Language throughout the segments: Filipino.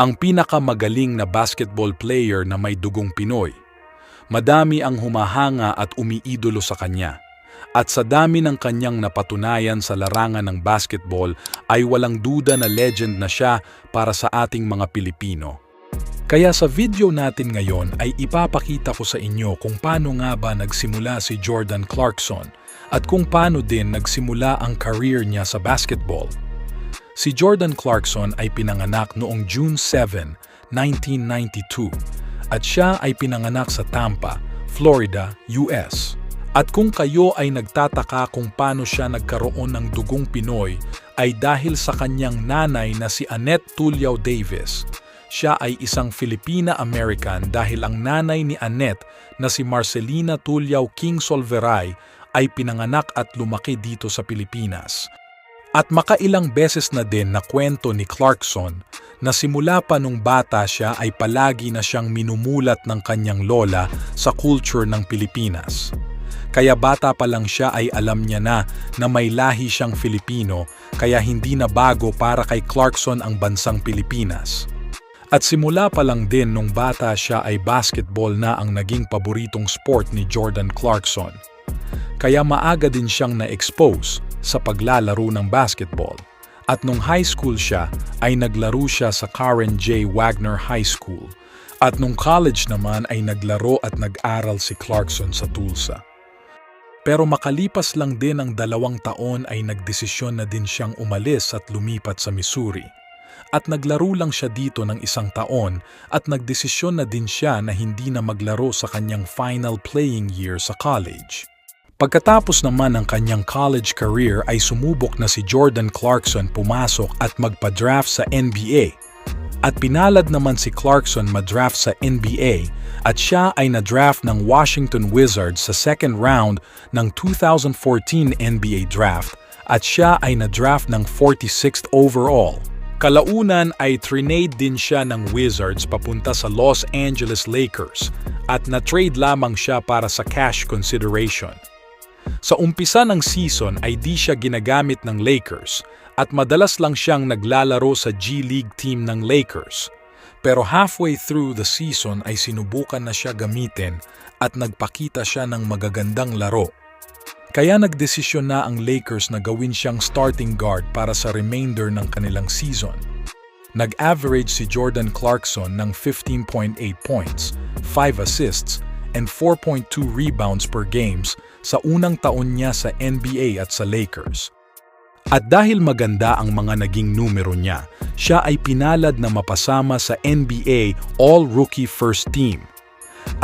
Ang pinakamagaling na basketball player na may dugong Pinoy. Madami ang humahanga at umiidolo sa kanya. At sa dami ng kanyang napatunayan sa larangan ng basketball ay walang duda na legend na siya para sa ating mga Pilipino. Kaya sa video natin ngayon ay ipapakita ko sa inyo kung paano nga ba nagsimula si Jordan Clarkson at kung paano din nagsimula ang career niya sa basketball. Si Jordan Clarkson ay pinanganak noong June 7, 1992 at siya ay pinanganak sa Tampa, Florida, US. At kung kayo ay nagtataka kung paano siya nagkaroon ng dugong Pinoy ay dahil sa kanyang nanay na si Annette Tulyao Davis. Siya ay isang Filipina-American dahil ang nanay ni Annette na si Marcelina Tulyao King Solveray ay pinanganak at lumaki dito sa Pilipinas. At makailang beses na din na kwento ni Clarkson na simula pa nung bata siya ay palagi na siyang minumulat ng kanyang lola sa culture ng Pilipinas. Kaya bata pa lang siya ay alam niya na may lahi siyang Filipino kaya hindi na bago para kay Clarkson ang bansang Pilipinas. At simula pa lang din nung bata siya ay basketball na ang naging paboritong sport ni Jordan Clarkson. Kaya maaga din siyang na-expose sa paglalaro ng basketball. At nung high school siya, ay naglaro siya sa Karen J. Wagner High School. At nung college naman ay naglaro at nag-aral si Clarkson sa Tulsa. Pero makalipas lang din ang 2 taon ay nagdesisyon na din siyang umalis at lumipat sa Missouri. At naglaro lang siya dito ng 1 taon at nagdesisyon na din siya na hindi na maglaro sa kanyang final playing year sa college. Pagkatapos naman ng kanyang college career ay sumubok na si Jordan Clarkson pumasok at magpa-draft sa NBA. At pinalad naman si Clarkson ma-draft sa NBA at siya ay na-draft ng Washington Wizards sa 2nd round ng 2014 NBA draft at siya ay na-draft ng 46th overall. Kalaunan ay trinade din siya ng Wizards papunta sa Los Angeles Lakers at na-trade lamang siya para sa cash consideration. Sa umpisa ng season ay di siya ginagamit ng Lakers at madalas lang siyang naglalaro sa G League team ng Lakers. Pero halfway through the season ay sinubukan na siya gamitin at nagpakita siya ng magagandang laro. Kaya nagdesisyon na ang Lakers na gawin siyang starting guard para sa remainder ng kanilang season. Nag-average si Jordan Clarkson ng 15.8 points, 5 assists, and 4.2 rebounds per games sa unang taon niya sa NBA at sa Lakers. At dahil maganda ang mga naging numero niya, siya ay pinalad na mapasama sa NBA All-Rookie First Team.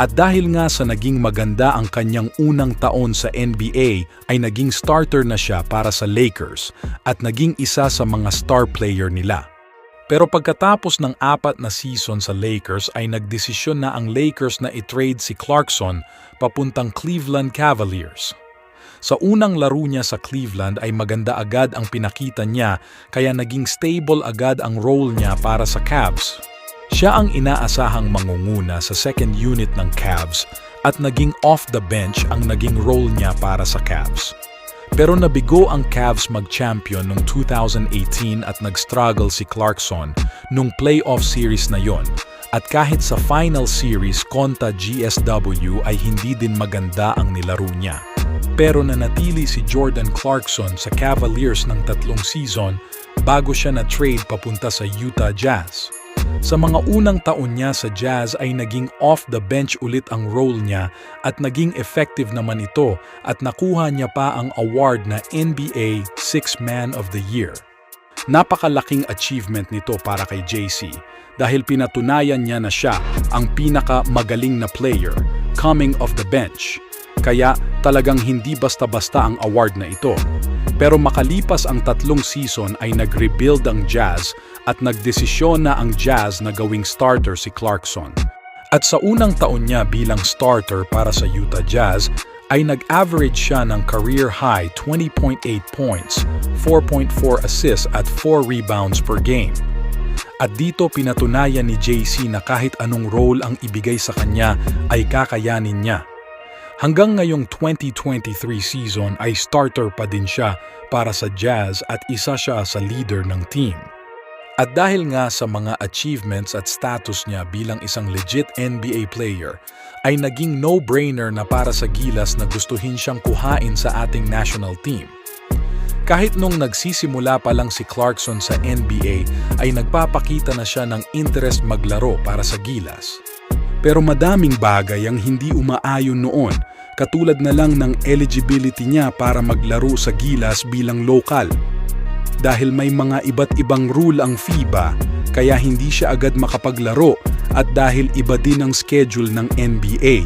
At dahil nga sa naging maganda ang kanyang unang taon sa NBA ay naging starter na siya para sa Lakers at naging isa sa mga star player nila. Pero pagkatapos ng 4 na season sa Lakers ay nagdesisyon na ang Lakers na i-trade si Clarkson papuntang Cleveland Cavaliers. Sa unang laro niya sa Cleveland ay maganda agad ang pinakita niya kaya naging stable agad ang role niya para sa Cavs. Siya ang inaasahang mangunguna sa second unit ng Cavs at naging off the bench ang naging role niya para sa Cavs. Pero nabigo ang Cavs mag-champion noong 2018 at nag-struggle si Clarkson nung playoff series na yon. At kahit sa final series kontra GSW ay hindi din maganda ang nilaro niya. Pero nanatili si Jordan Clarkson sa Cavaliers ng 3 season bago siya na-trade papunta sa Utah Jazz. Sa mga unang taon niya sa Jazz ay naging off the bench ulit ang role niya at naging effective naman ito at nakuha niya pa ang award na NBA Sixth Man of the Year. Napakalaking achievement nito para kay JC dahil pinatunayan niya na siya ang pinakamagaling na player coming off the bench. Kaya talagang hindi basta-basta ang award na ito. Pero makalipas ang 3 season ay nag-rebuild ang Jazz at nagdesisyon na ang Jazz na gawing starter si Clarkson. At sa unang taon niya bilang starter para sa Utah Jazz ay nag-average siya ng career-high 20.8 points, 4.4 assists at 4 rebounds per game. At dito pinatunayan ni JC na kahit anong role ang ibigay sa kanya ay kakayanin niya. Hanggang ngayong 2023 season ay starter pa din siya para sa Jazz at isa siya sa leader ng team. At dahil nga sa mga achievements at status niya bilang isang legit NBA player, ay naging no-brainer na para sa Gilas na gustuhin siyang kuhain sa ating national team. Kahit nung nagsisimula pa lang si Clarkson sa NBA ay nagpapakita na siya ng interest maglaro para sa Gilas. Pero madaming bagay ang hindi umaayon noon, katulad na lang ng eligibility niya para maglaro sa Gilas bilang lokal. Dahil may mga iba't ibang rule ang FIBA, kaya hindi siya agad makapaglaro at dahil iba din ang schedule ng NBA,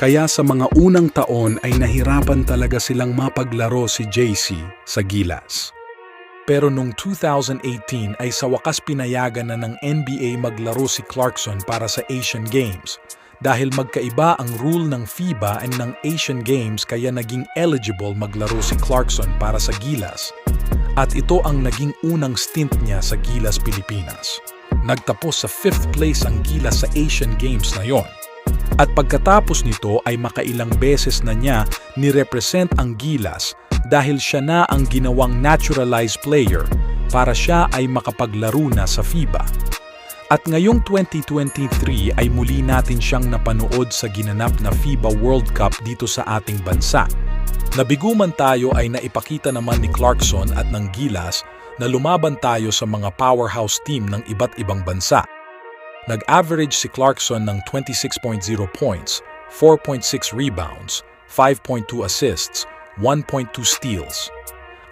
kaya sa mga unang taon ay nahirapan talaga silang mapaglaro si JC sa Gilas. Pero nung 2018 ay sa wakas pinayagan na ng NBA maglaro si Clarkson para sa Asian Games. Dahil magkaiba ang rule ng FIBA at ng Asian Games kaya naging eligible maglaro si Clarkson para sa Gilas. At ito ang naging unang stint niya sa Gilas Pilipinas. Nagtapos sa 5th place ang Gilas sa Asian Games na yon. At pagkatapos nito ay makailang beses na niya ni-represent ang Gilas dahil siya na ang ginawang naturalized player para siya ay makapaglaro na sa FIBA. At ngayong 2023 ay muli natin siyang napanood sa ginanap na FIBA World Cup dito sa ating bansa. Nabigo man tayo ay naipakita naman ni Clarkson at ng Gilas na lumaban tayo sa mga powerhouse team ng iba't ibang bansa. Nag-average si Clarkson ng 26.0 points, 4.6 rebounds, 5.2 assists, 1.2 steals.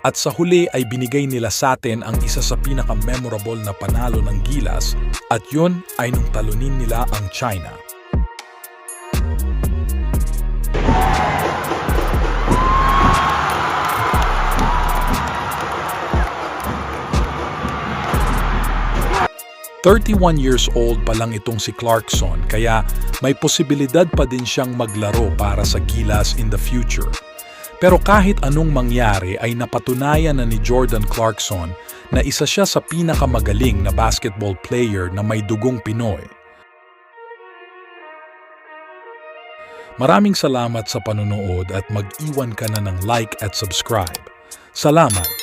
At sa huli ay binigay nila sa atin ang isa sa pinaka-memorable na panalo ng Gilas at yun ay nung talunin nila ang China. "31 years old pa lang itong si Clarkson kaya may posibilidad pa din siyang maglaro para sa Gilas in the future. Pero kahit anong mangyari ay napatunayan na ni Jordan Clarkson na isa siya sa pinakamagaling na basketball player na may dugong Pinoy. Maraming salamat sa panonood at mag-iwan ka na ng like at subscribe. Salamat!